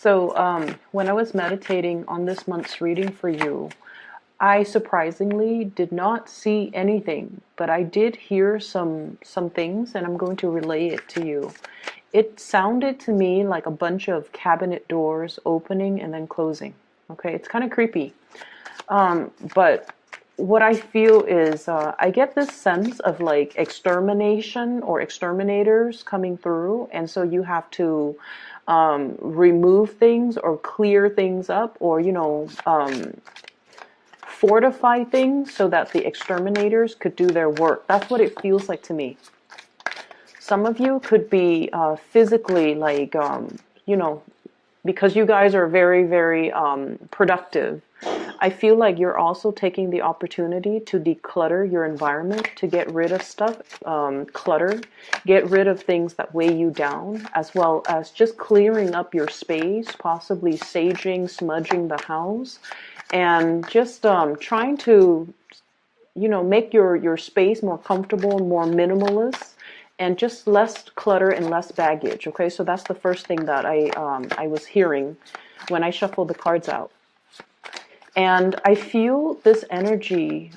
When I was meditating on this month's reading for you, I surprisingly did not see anything, but I did hear some things, and I'm going to relay it to you. It sounded to me like a bunch of cabinet doors opening and then closing. Okay, it's kind of creepy. But what I feel is I get this sense of like extermination or exterminators coming through, and so you have to remove things or clear things up, or fortify things so that the exterminators could do their work. That's what it feels like to me. Some of you could be physically like, because you guys are very, very productive. I feel like you're also taking the opportunity to declutter your environment, to get rid of stuff, clutter, get rid of things that weigh you down, as well as just clearing up your space, possibly saging, smudging the house, and just trying to, make your space more comfortable, more minimalist, and just less clutter and less baggage. Okay, so that's the first thing that I was hearing when I shuffled the cards out. And I feel this energy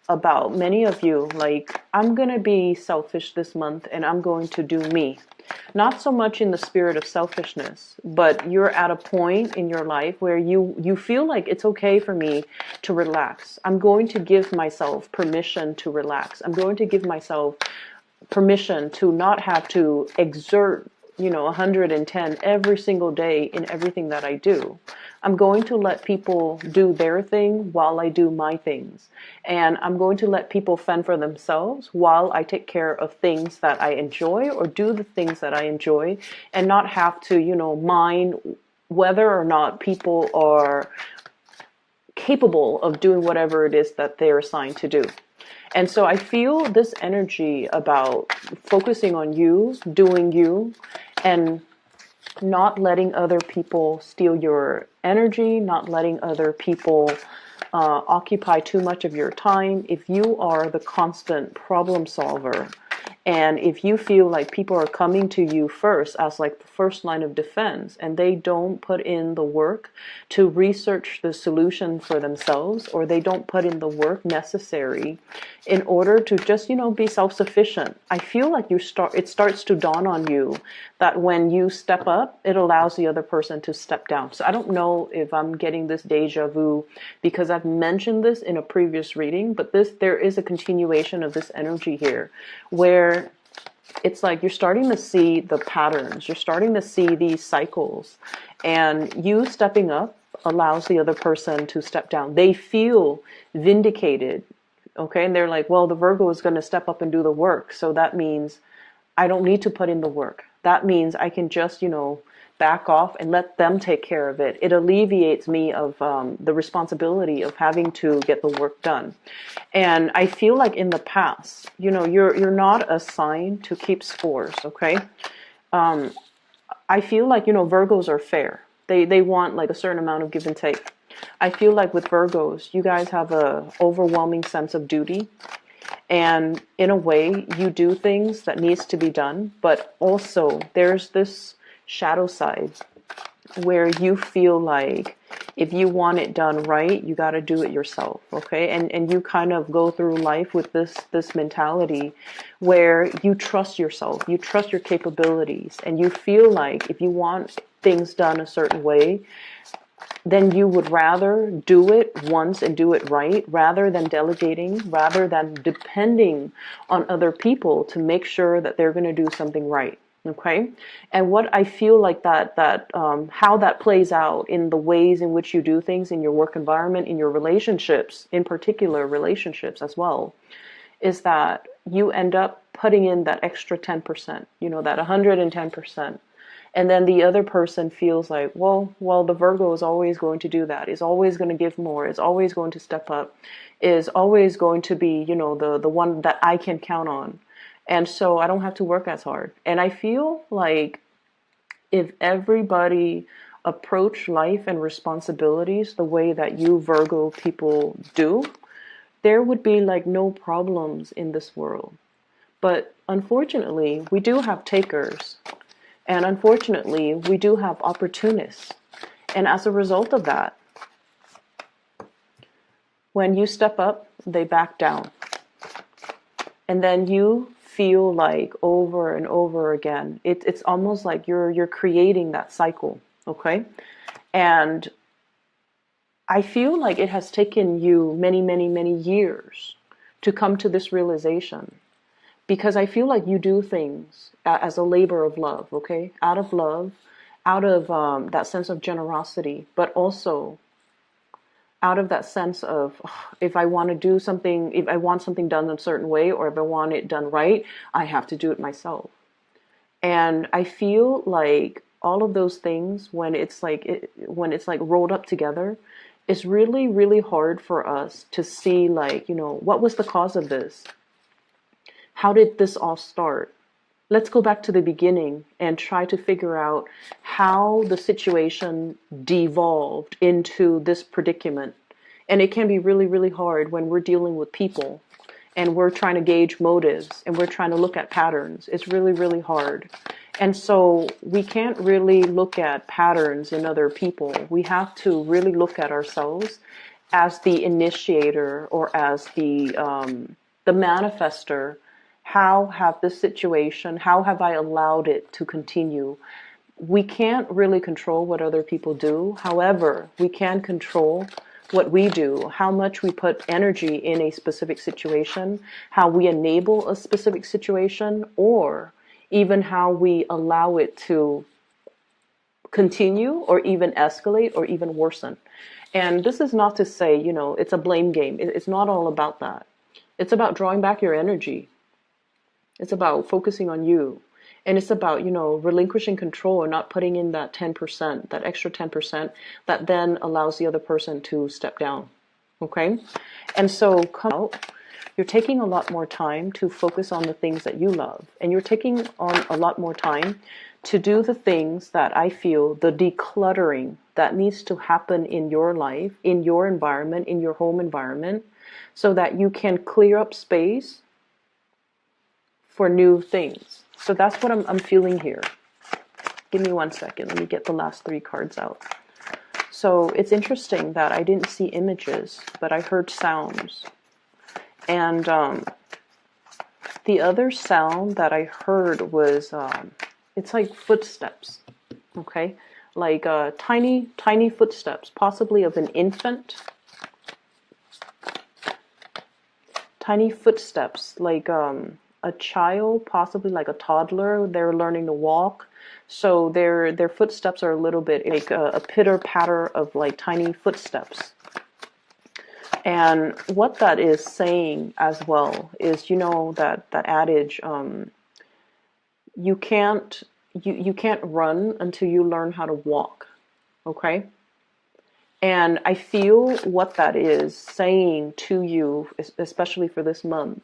about many of you, like, I'm going to be selfish this month and I'm going to do me. Not so much in the spirit of selfishness, but you're at a point in your life where you feel like it's okay for me to relax. I'm going to give myself permission to relax. I'm going to give myself permission to not have to exert 110 every single day in everything that I do. I'm going to let people do their thing while I do my things. And I'm going to let people fend for themselves while I take care of things that I enjoy or do the things that I enjoy, and not have to, mind whether or not people are capable of doing whatever it is that they're assigned to do. And so I feel this energy about focusing on you, doing you, and not letting other people steal your energy, not letting other people occupy too much of your time. If you are the constant problem solver, and if you feel like people are coming to you first as like the first line of defense, and they don't put in the work to research the solution for themselves, or they don't put in the work necessary in order to just, be self-sufficient, I feel like it starts to dawn on you that when you step up, it allows the other person to step down. So I don't know if I'm getting this deja vu because I've mentioned this in a previous reading, but there is a continuation of this energy here where it's like you're starting to see the patterns, you're starting to see these cycles, and you stepping up allows the other person to step down. They feel vindicated, okay? And they're like, well, the Virgo is going to step up and do the work, so that means I don't need to put in the work. That means I can just, back off and let them take care of it. It alleviates me of the responsibility of having to get the work done. And I feel like in the past, you're not assigned to keep scores, okay? I feel like, Virgos are fair. They want like a certain amount of give and take. I feel like with Virgos, you guys have a overwhelming sense of duty. And in a way, you do things that needs to be done, but also there's this shadow side where you feel like if you want it done right, you got to do it yourself, okay? And you kind of go through life with this mentality where you trust yourself, you trust your capabilities, and you feel like if you want things done a certain way, then you would rather do it once and do it right, rather than delegating, rather than depending on other people to make sure that they're going to do something right. Okay, and what I feel like how that plays out in the ways in which you do things in your work environment, in your relationships, in particular relationships as well, is that you end up putting in that extra 10%, that 110%. And then the other person feels like, well, the Virgo is always going to do that, is always going to give more, is always going to step up, is always going to be, the one that I can count on. And so I don't have to work as hard. And I feel like if everybody approached life and responsibilities the way that you Virgo people do, there would be like no problems in this world. But unfortunately, we do have takers. And unfortunately, we do have opportunists. And as a result of that, when you step up, they back down. And then you feel like over and over again, it's almost like you're creating that cycle, okay? And I feel like it has taken you many, many, many years to come to this realization, because I feel like you do things as a labor of love, okay? Out of love, out of that sense of generosity, but also out of that sense of, if I want to do something, if I want something done a certain way, or if I want it done right, I have to do it myself. And I feel like all of those things, when it's like rolled up together, it's really, really hard for us to see, like, what was the cause of this? How did this all start? Let's go back to the beginning and try to figure out how the situation devolved into this predicament. And it can be really, really hard when we're dealing with people and we're trying to gauge motives and we're trying to look at patterns. It's really, really hard. And so we can't really look at patterns in other people. We have to really look at ourselves as the initiator, or as the manifester. How have this situation, how have I allowed it to continue? We can't really control what other people do. However, we can control what we do, how much we put energy in a specific situation, how we enable a specific situation, or even how we allow it to continue, or even escalate, or even worsen. And this is not to say, it's a blame game. It's not all about that. It's about drawing back your energy. It's about focusing on you. And it's about, relinquishing control and not putting in that 10%, that extra 10% that then allows the other person to step down. Okay? And so come out. You're taking a lot more time to focus on the things that you love. And you're taking on a lot more time to do the things that I feel, the decluttering that needs to happen in your life, in your environment, in your home environment, so that you can clear up space for new things. So that's what I'm feeling here. Give me 1 second. Let me get the last 3 cards out. So it's interesting that I didn't see images, but I heard sounds. And the other sound that I heard was, it's like footsteps, okay? Like tiny, tiny footsteps, possibly of an infant. Tiny footsteps, like a child, possibly like a toddler. They're learning to walk, so their footsteps are a little bit like a pitter patter of like tiny footsteps. And what that is saying as well is, that adage, you can't run until you learn how to walk. Okay. And I feel what that is saying to you, especially for this month,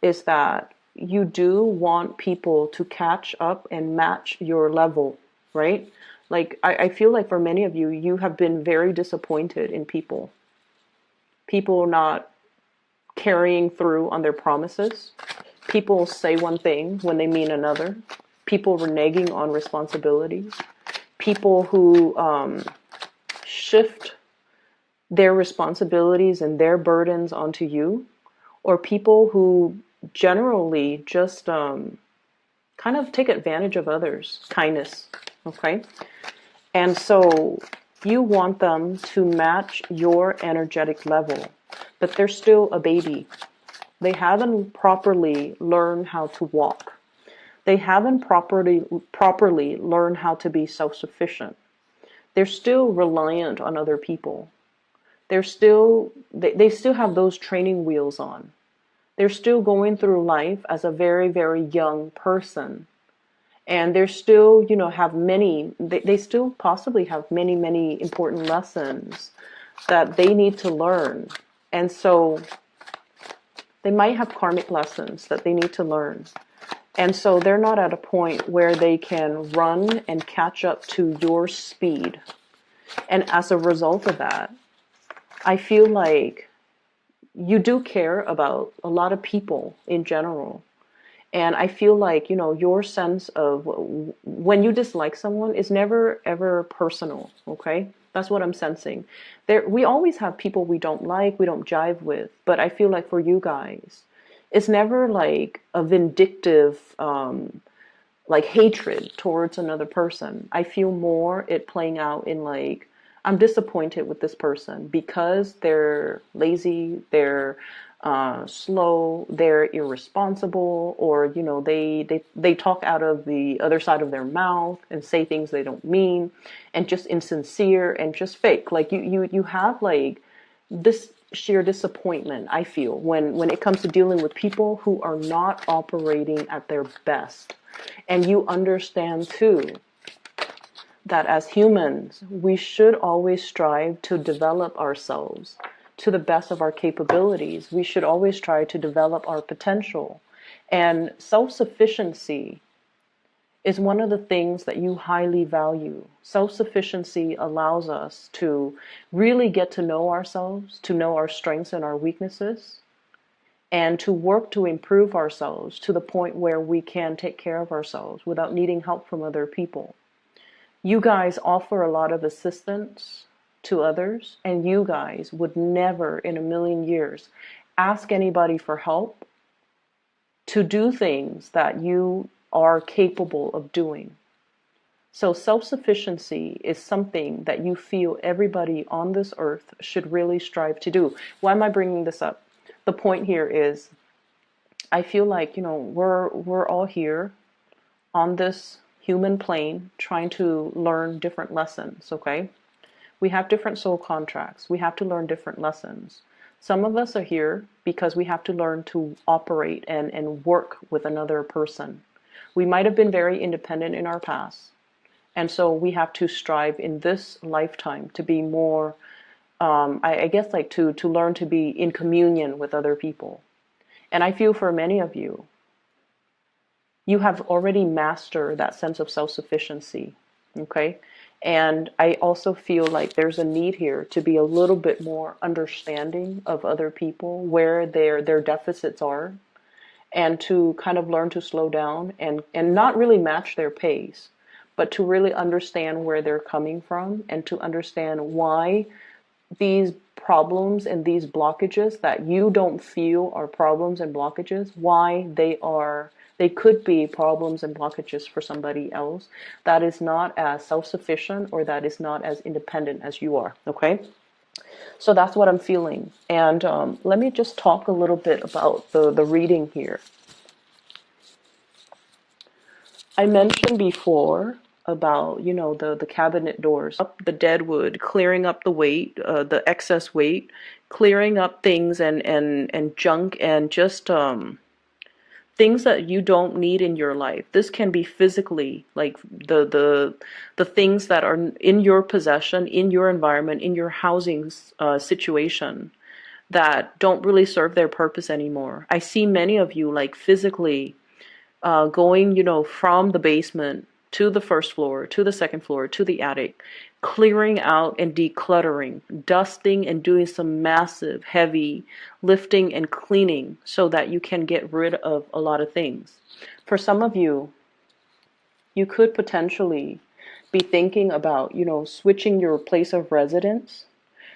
is that you do want people to catch up and match your level, right? Like, I feel like for many of you, you have been very disappointed in people. People not carrying through on their promises. People say one thing when they mean another. People reneging on responsibilities. People who shift their responsibilities and their burdens onto you. Or people who generally just kind of take advantage of others. Kindness, okay? And so you want them to match your energetic level, but they're still a baby. They haven't properly learned how to walk. They haven't properly learned how to be self-sufficient. They're still reliant on other people. They still have those training wheels on. They're still going through life as a very, very young person. And they're still, they still possibly have many, many important lessons that they need to learn. And so they might have karmic lessons that they need to learn. And so they're not at a point where they can run and catch up to your speed. And as a result of that, I feel like you do care about a lot of people in general. And I feel like, your sense of when you dislike someone is never ever personal, okay? That's what I'm sensing. We always have people we don't like, we don't jive with, but I feel like for you guys, it's never like a vindictive, like hatred towards another person. I feel more it playing out in like, I'm disappointed with this person because they're lazy, they're slow, they're irresponsible, or they talk out of the other side of their mouth and say things they don't mean, and just insincere and just fake. Like you have like this sheer disappointment, I feel, when it comes to dealing with people who are not operating at their best. And you understand too that as humans, we should always strive to develop ourselves to the best of our capabilities. We should always try to develop our potential. And self-sufficiency is one of the things that you highly value. Self-sufficiency allows us to really get to know ourselves, to know our strengths and our weaknesses, and to work to improve ourselves to the point where we can take care of ourselves without needing help from other people. You guys offer a lot of assistance to others, and you guys would never in a million years ask anybody for help to do things that you are capable of doing. So self-sufficiency is something that you feel everybody on this earth should really strive to do. Why am I bringing this up? The point here is, I feel like, we're all here on this human plane trying to learn different lessons, okay? We have different soul contracts. We have to learn different lessons. Some of us are here because we have to learn to operate and work with another person. We might have been very independent in our past. And so we have to strive in this lifetime to be more, I guess, like to learn to be in communion with other people. And I feel for many of you, you have already mastered that sense of self-sufficiency, okay? And I also feel like there's a need here to be a little bit more understanding of other people, where their deficits are, and to kind of learn to slow down and not really match their pace, but to really understand where they're coming from and to understand why these problems and these blockages that you don't feel are problems and blockages, why they could be problems and blockages for somebody else that is not as self-sufficient or that is not as independent as you are, okay? So that's what I'm feeling. And let me just talk a little bit about the reading here. I mentioned before about, the cabinet doors, up the dead wood, clearing up the weight, the excess weight, clearing up things and junk and just things that you don't need in your life. This can be physically, like the things that are in your possession, in your environment, in your housing situation that don't really serve their purpose anymore. I see many of you like physically going, from the basement to the first floor, to the second floor, to the attic, clearing out and decluttering, dusting and doing some massive, heavy lifting and cleaning so that you can get rid of a lot of things. For some of you, you could potentially be thinking about, switching your place of residence,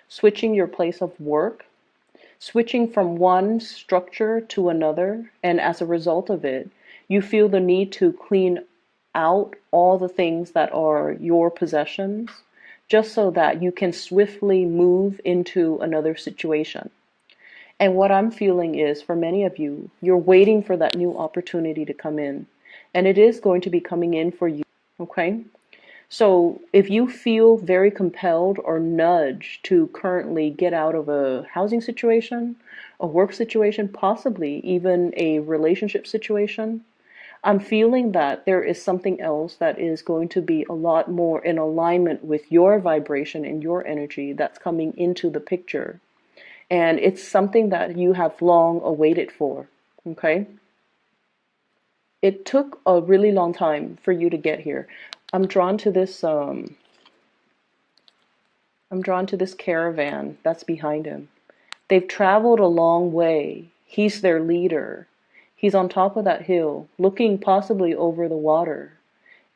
switching your place of work, switching from one structure to another, and as a result of it, you feel the need to clean out all the things that are your possessions, just so that you can swiftly move into another situation. And what I'm feeling is, for many of you, you're waiting for that new opportunity to come in. And it is going to be coming in for you, okay? So if you feel very compelled or nudged to currently get out of a housing situation, a work situation, possibly even a relationship situation, I'm feeling that there is something else that is going to be a lot more in alignment with your vibration and your energy that's coming into the picture. And it's something that you have long awaited for, okay? It took a really long time for you to get here. I'm drawn to this caravan that's behind him. They've traveled a long way. He's their leader. He's on top of that hill, looking possibly over the water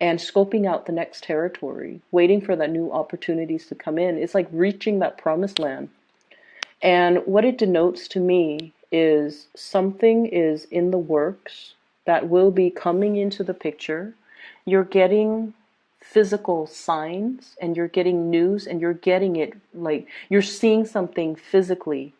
and scoping out the next territory, waiting for that new opportunities to come in. It's like reaching that promised land. And what it denotes to me is something is in the works that will be coming into the picture. You're getting physical signs and you're getting news and you're getting it, like you're seeing something physically.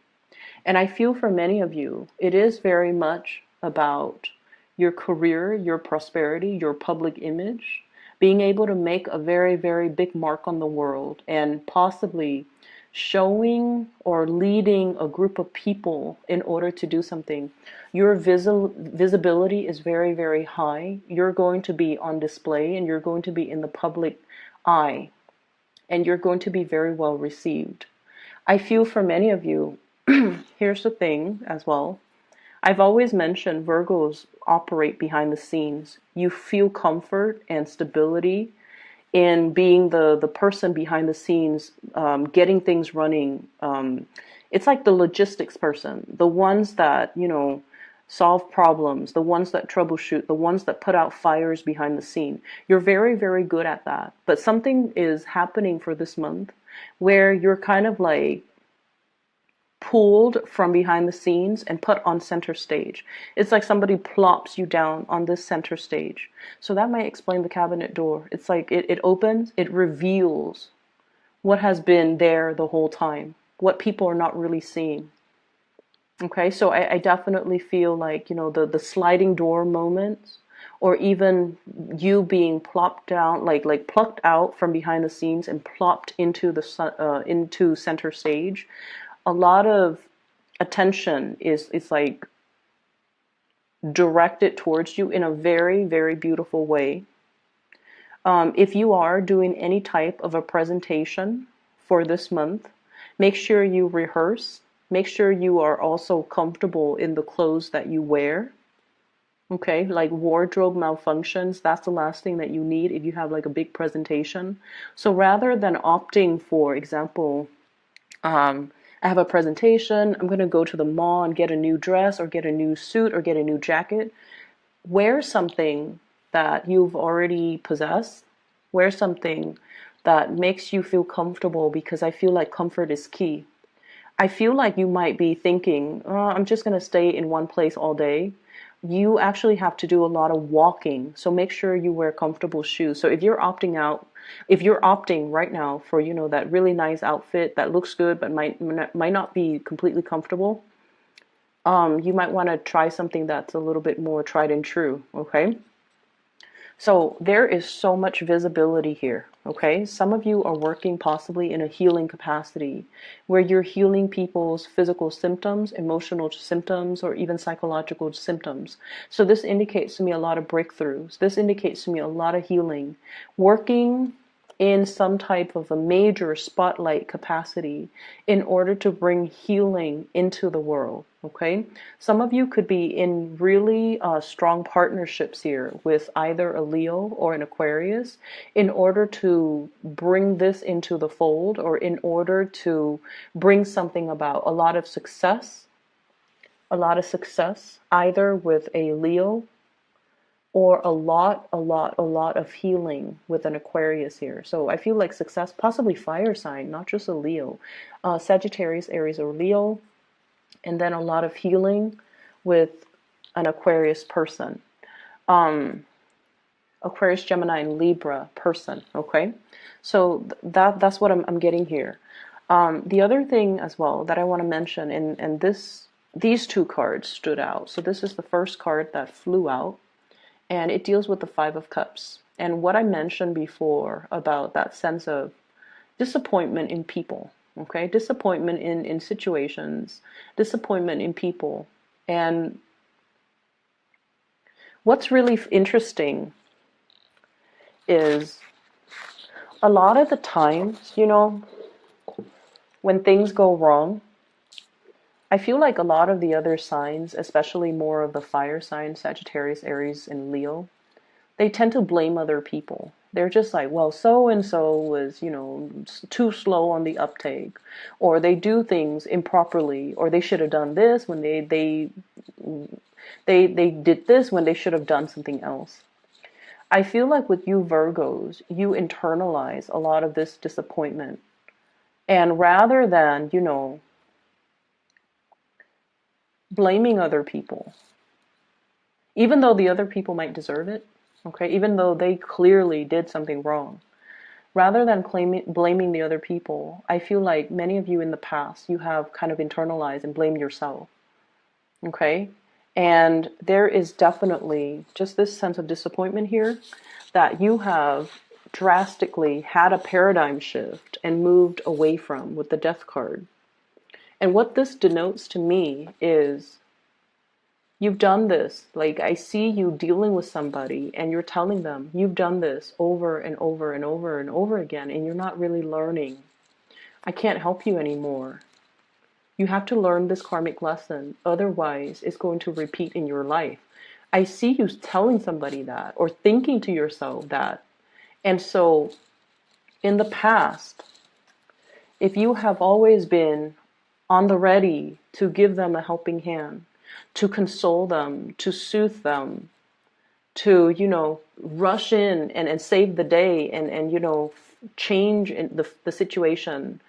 And I feel for many of you, it is very much about your career, your prosperity, your public image, being able to make a very, very big mark on the world and possibly showing or leading a group of people in order to do something. Your visibility is very, very high. You're going to be on display and you're going to be in the public eye and you're going to be very well received. I feel for many of you, here's the thing as well. I've always mentioned Virgos operate behind the scenes. You feel comfort and stability in being the person behind the scenes, getting things running. It's like the logistics person, the ones that, solve problems, the ones that troubleshoot, the ones that put out fires behind the scene. You're very, very good at that. But something is happening for this month where you're kind of like pulled from behind the scenes and put on center stage. It's like somebody plops you down on this center stage. So that might explain the cabinet door. It's like it opens, it reveals what has been there the whole time, what people are not really seeing. Okay, so I definitely feel like, the sliding door moments, or even you being plopped down, like plucked out from behind the scenes and plopped into into center stage. A lot of attention is like directed towards you in a very, very beautiful way. If you are doing any type of a presentation for this month, make sure you rehearse. Make sure you are also comfortable in the clothes that you wear. Okay, like wardrobe malfunctions, that's the last thing that you need if you have like a big presentation. So rather than opting for example, I have a presentation, I'm going to go to the mall and get a new dress or get a new suit or get a new jacket. Wear something that you've already possessed. Wear something that makes you feel comfortable, because I feel like comfort is key. I feel like you might be thinking, oh, I'm just going to stay in one place all day. You actually have to do a lot of walking. So make sure you wear comfortable shoes. So if you're opting right now for, that really nice outfit that looks good but might not be completely comfortable, you might want to try something that's a little bit more tried and true, okay? So there is so much visibility here, okay? Some of you are working possibly in a healing capacity where you're healing people's physical symptoms, emotional symptoms, or even psychological symptoms. So this indicates to me a lot of breakthroughs. This indicates to me a lot of healing. Working in some type of a major spotlight capacity in order to bring healing into the world, okay? Some of you could be in really strong partnerships here with either a Leo or an Aquarius in order to bring this into the fold, or in order to bring something about. A lot of success either with a Leo, or a lot of healing with an Aquarius here. So I feel like success, possibly fire sign, not just a Leo. Sagittarius, Aries, or Leo. And then a lot of healing with an Aquarius person. Aquarius, Gemini, and Libra person, okay? So that's what I'm getting here. The other thing as well that I want to mention, and these two cards stood out. So this is the first card that flew out, and it deals with the Five of Cups. And what I mentioned before about that sense of disappointment in people, okay? Disappointment in situations, disappointment in people. And what's really interesting is a lot of the times, when things go wrong, I feel like a lot of the other signs, especially more of the fire signs, Sagittarius, Aries, and Leo, they tend to blame other people. They're just like, well, so and so was, you know, too slow on the uptake, or they do things improperly, or they should have done this when they did this when they should have done something else. I feel like with you Virgos, you internalize a lot of this disappointment. And rather than, you know, blaming other people, even though the other people might deserve it, okay, even though they clearly did something wrong, rather than blaming the other people, I feel like many of you in the past, you have kind of internalized and blamed yourself, okay? And there is definitely just this sense of disappointment here that you have drastically had a paradigm shift and moved away from with the Death card. And what this denotes to me is you've done this. Like, I see you dealing with somebody and you're telling them you've done this over and over and over and over again, and you're not really learning. I can't help you anymore. You have to learn this karmic lesson. Otherwise, it's going to repeat in your life. I see you telling somebody that or thinking to yourself that. And so, in the past, if you have always been on the ready to give them a helping hand, to console them, to soothe them, to, you know, rush in and save the day and you know, change the situation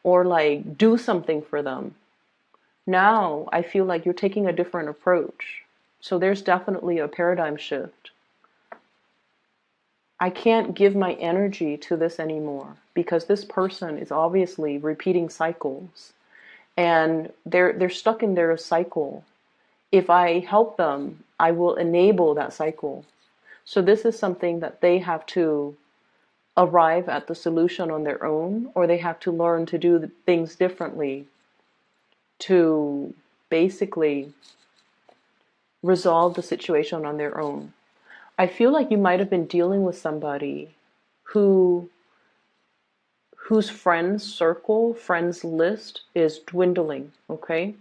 or like do something for them. Now I feel like you're taking a different approach. So there's definitely a paradigm shift. I can't give my energy to this anymore because this person is obviously repeating cycles and they're stuck in their cycle. If I help them, I will enable that cycle. So this is something that they have to arrive at the solution on their own, or they have to learn to do things differently to basically resolve the situation on their own. I feel like you might have been dealing with somebody whose friends circle, friends list is dwindling, okay?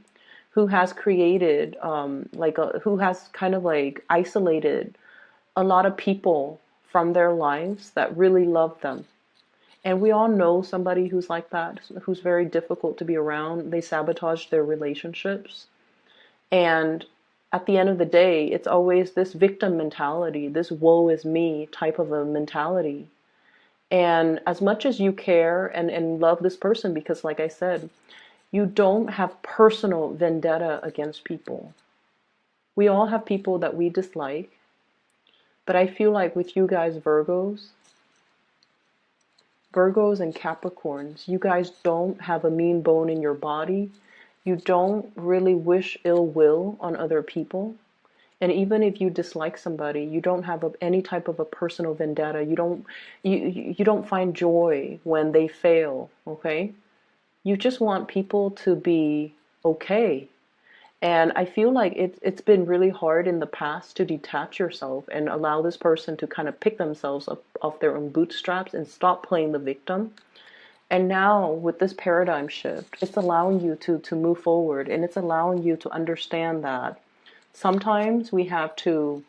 Who has created, who has kind of like isolated a lot of people from their lives that really love them. And we all know somebody who's like that, who's very difficult to be around. They sabotage their relationships. And at the end of the day, it's always this victim mentality, this woe is me type of a mentality. And as much as you care and love this person, because like I said, you don't have personal vendetta against people. We all have people that we dislike. But I feel like with you guys Virgos and Capricorns, you guys don't have a mean bone in your body. You don't really wish ill will on other people. And even if you dislike somebody, you don't have any type of a personal vendetta. You don't find joy when they fail, okay? You just want people to be okay. And I feel like it's been really hard in the past to detach yourself and allow this person to kind of pick themselves up off their own bootstraps and stop playing the victim. And now with this paradigm shift, it's allowing you to move forward, and it's allowing you to understand that sometimes we have to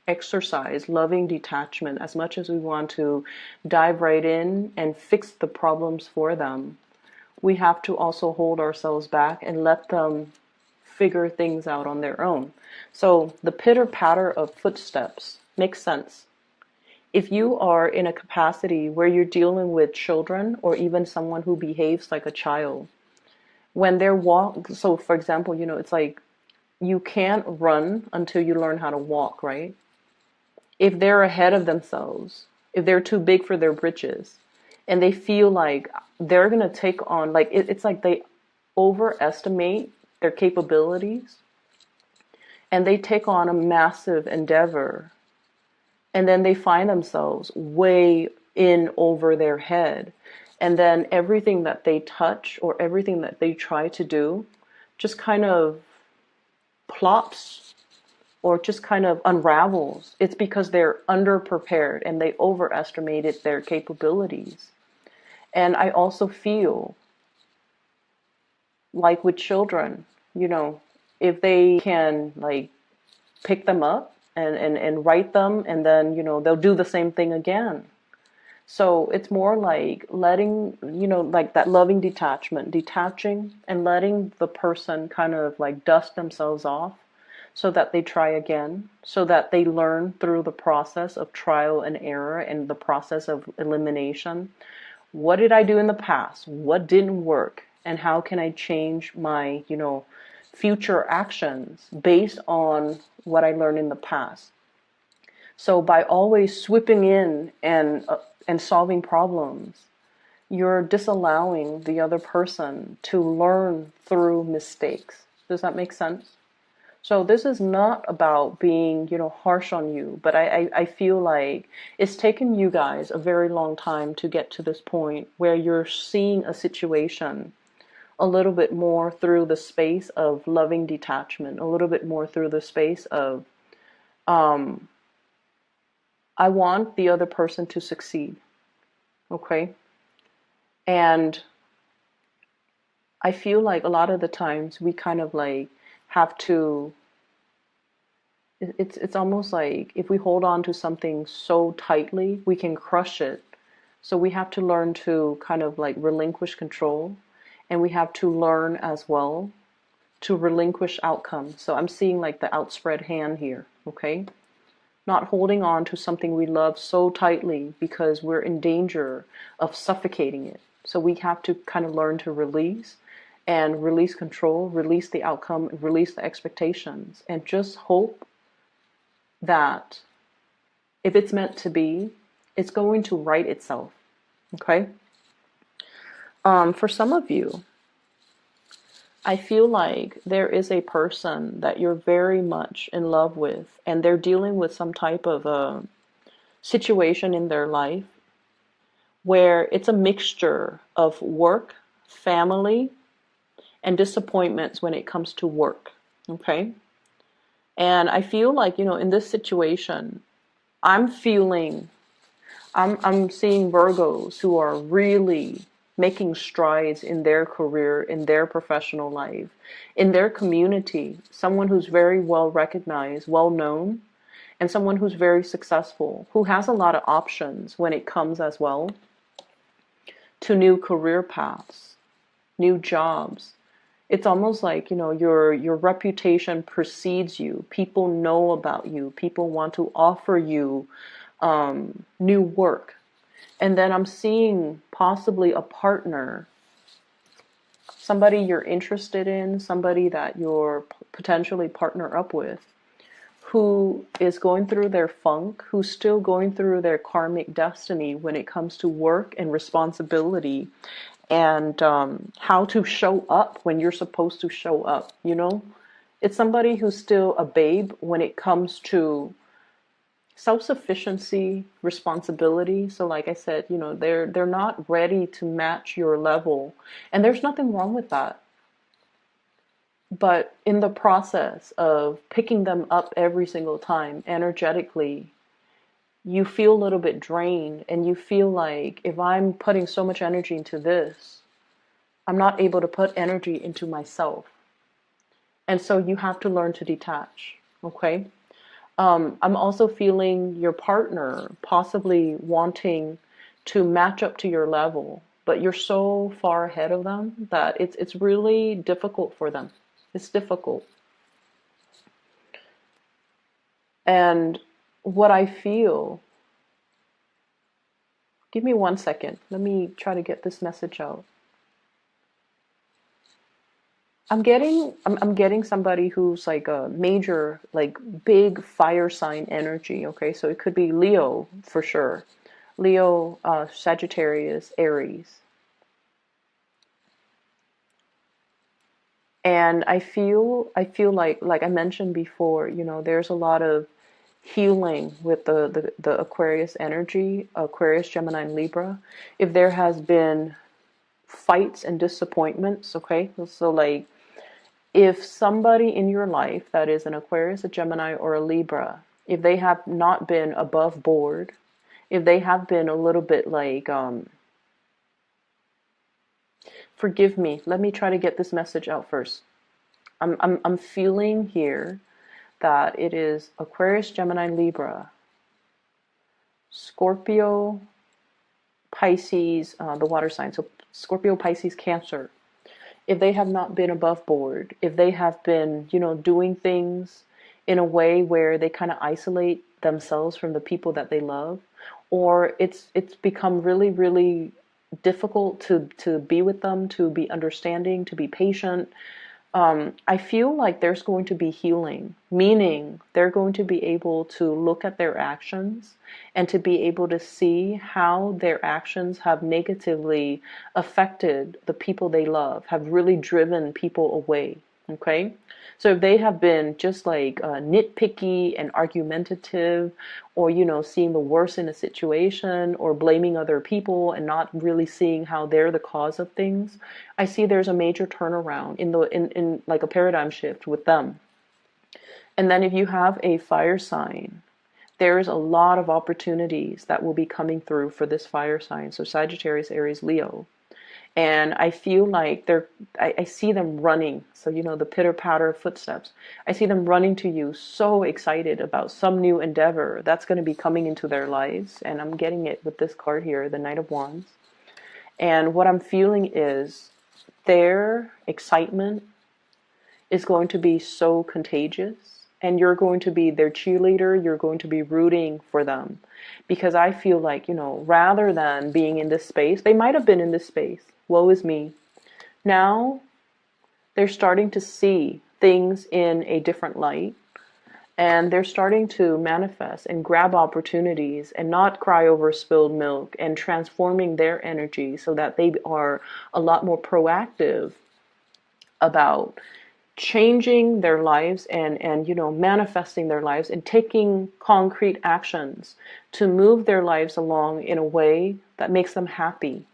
exercise loving detachment as much as we want to dive right in and fix the problems for them. We have to also hold ourselves back and let them figure things out on their own. So the pitter patter of footsteps makes sense. If you are in a capacity where you're dealing with children or even someone who behaves like a child, when they're so for example, you know, it's like you can't run until you learn how to walk, right? If they're ahead of themselves, if they're too big for their britches, and they feel like they're going to take on, like, it's like they overestimate their capabilities and they take on a massive endeavor, and then they find themselves way in over their head, and then everything that they touch or everything that they try to do just kind of plops or just kind of unravels. It's because they're underprepared and they overestimated their capabilities. And I also feel like with children, you know, if they can like pick them up and write them, and then, they'll do the same thing again. So it's more like letting, like that loving detachment, detaching and letting the person kind of like dust themselves off so that they try again, so that they learn through the process of trial and error and the process of elimination. What did I do in the past? What didn't work? And how can I change my, future actions based on what I learned in the past? So by always swooping in and solving problems, you're disallowing the other person to learn through mistakes. Does that make sense? So this is not about being, harsh on you, but I feel like it's taken you guys a very long time to get to this point where you're seeing a situation a little bit more through the space of loving detachment, a little bit more through the space of, I want the other person to succeed, okay? And I feel like a lot of the times we kind of like have to, it's almost like if we hold on to something so tightly, we can crush it. So we have to learn to kind of like relinquish control, and we have to learn as well to relinquish outcomes. So I'm seeing like the outspread hand here, okay? Not holding on to something we love so tightly because we're in danger of suffocating it. So we have to kind of learn to release and release control, release the outcome, release the expectations, and just hope that if it's meant to be, it's going to right itself. Okay? For some of you, I feel like there is a person that you're very much in love with, and they're dealing with some type of a situation in their life where it's a mixture of work, family, and disappointments when it comes to work. Okay? And I feel like, in this situation, I'm feeling, I'm seeing Virgos who are really making strides in their career, in their professional life, in their community. Someone who's very well recognized, well known, and someone who's very successful, who has a lot of options when it comes as well to new career paths, new jobs. It's almost like, your reputation precedes you. People know about you. People want to offer you new work. And then I'm seeing possibly a partner, somebody you're interested in, somebody that you're potentially partner up with, who is going through their funk, who's still going through their karmic destiny when it comes to work and responsibility, and how to show up when you're supposed to show up, It's somebody who's still a babe when it comes to self-sufficiency, responsibility. So like I said, they're not ready to match your level, and there's nothing wrong with that. But in the process of picking them up every single time energetically, you feel a little bit drained, and you feel like, if I'm putting so much energy into this, I'm not able to put energy into myself. And so you have to learn to detach, okay? I'm also feeling your partner possibly wanting to match up to your level, but you're so far ahead of them that it's really difficult for them. It's difficult. And what I feel, give me 1 second. Let me try to get this message out. I'm getting somebody who's like a major, like big fire sign energy, okay? So it could be Leo for sure. Leo, Sagittarius, Aries. And I feel like I mentioned before, there's a lot of healing with the Aquarius energy, Aquarius, Gemini, and Libra. If there has been fights and disappointments, okay? So like, if somebody in your life that is an Aquarius, a Gemini, or a Libra, if they have not been above board, if they have been a little bit like, forgive me, let me try to get this message out first. I'm feeling here that it is Aquarius, Gemini, Libra, Scorpio, Pisces, the water sign, so Scorpio, Pisces, Cancer, if they have not been above board, if they have been, doing things in a way where they kind of isolate themselves from the people that they love, or it's become really, really difficult to be with them, to be understanding, to be patient, I feel like there's going to be healing, meaning they're going to be able to look at their actions and to be able to see how their actions have negatively affected the people they love, have really driven people away. Okay? So if they have been just like nitpicky and argumentative, or, seeing the worst in a situation, or blaming other people and not really seeing how they're the cause of things, I see there's a major turnaround in like a paradigm shift with them. And then if you have a fire sign, there's a lot of opportunities that will be coming through for this fire sign. So Sagittarius, Aries, Leo. And I feel like I see them running. So, the pitter patter of footsteps. I see them running to you, so excited about some new endeavor that's going to be coming into their lives. And I'm getting it with this card here, the Knight of Wands. And what I'm feeling is their excitement is going to be so contagious. And you're going to be their cheerleader. You're going to be rooting for them. Because I feel like, rather than being in this space, they might have been in this space. Woe is me. Now they're starting to see things in a different light. And they're starting to manifest and grab opportunities and not cry over spilled milk, and transforming their energy so that they are a lot more proactive about changing their lives and manifesting their lives and taking concrete actions to move their lives along in a way that makes them happy.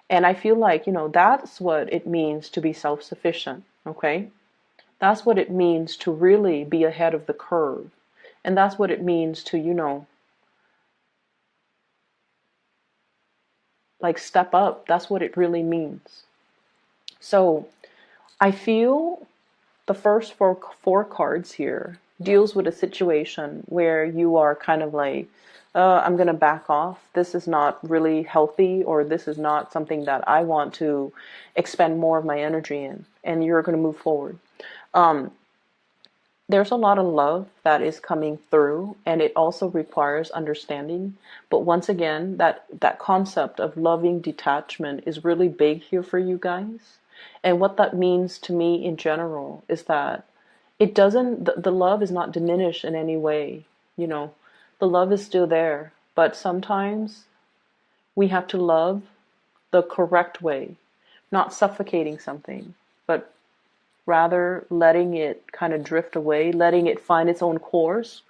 And I feel like, that's what it means to be self-sufficient, okay? That's what it means to really be ahead of the curve. And that's what it means to, like step up. That's what it really means. So I feel the first four cards here deals with a situation where you are kind of like, I'm going to back off. This is not really healthy, or this is not something that I want to expend more of my energy in. And you're going to move forward. There's a lot of love that is coming through, and it also requires understanding. But once again, that concept of loving detachment is really big here for you guys. And what that means to me in general is that the love is not diminished in any way. The love is still there, but sometimes we have to love the correct way, not suffocating something, but rather letting it kind of drift away, letting it find its own course,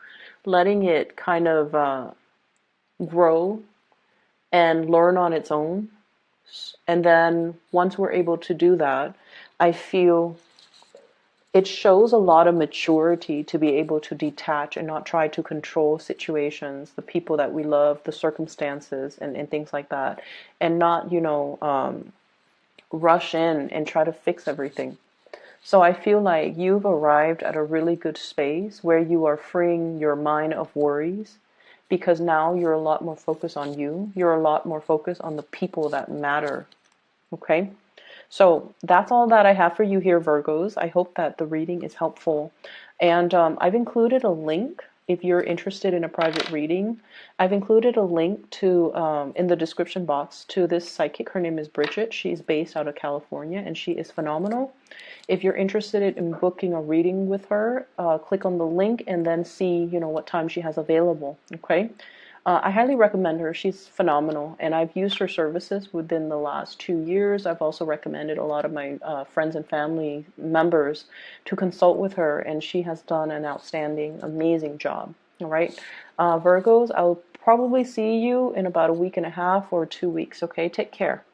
letting it kind of grow and learn on its own. And then once we're able to do that, I feel it shows a lot of maturity to be able to detach and not try to control situations, the people that we love, the circumstances, and things like that. And not, rush in and try to fix everything. So I feel like you've arrived at a really good space where you are freeing your mind of worries, because now you're a lot more focused on you. You're a lot more focused on the people that matter. Okay? So that's all that I have for you here, Virgos. I hope that the reading is helpful. And I've included a link if you're interested in a private reading. I've included a link to in the description box to this psychic. Her name is Bridget. She's based out of California, and she is phenomenal. If you're interested in booking a reading with her, click on the link and then see, what time she has available. Okay. I highly recommend her. She's phenomenal, and I've used her services within the last 2 years. I've also recommended a lot of my friends and family members to consult with her, and she has done an outstanding, amazing job. All right, Virgos, I'll probably see you in about a week and a half or 2 weeks. Okay, take care.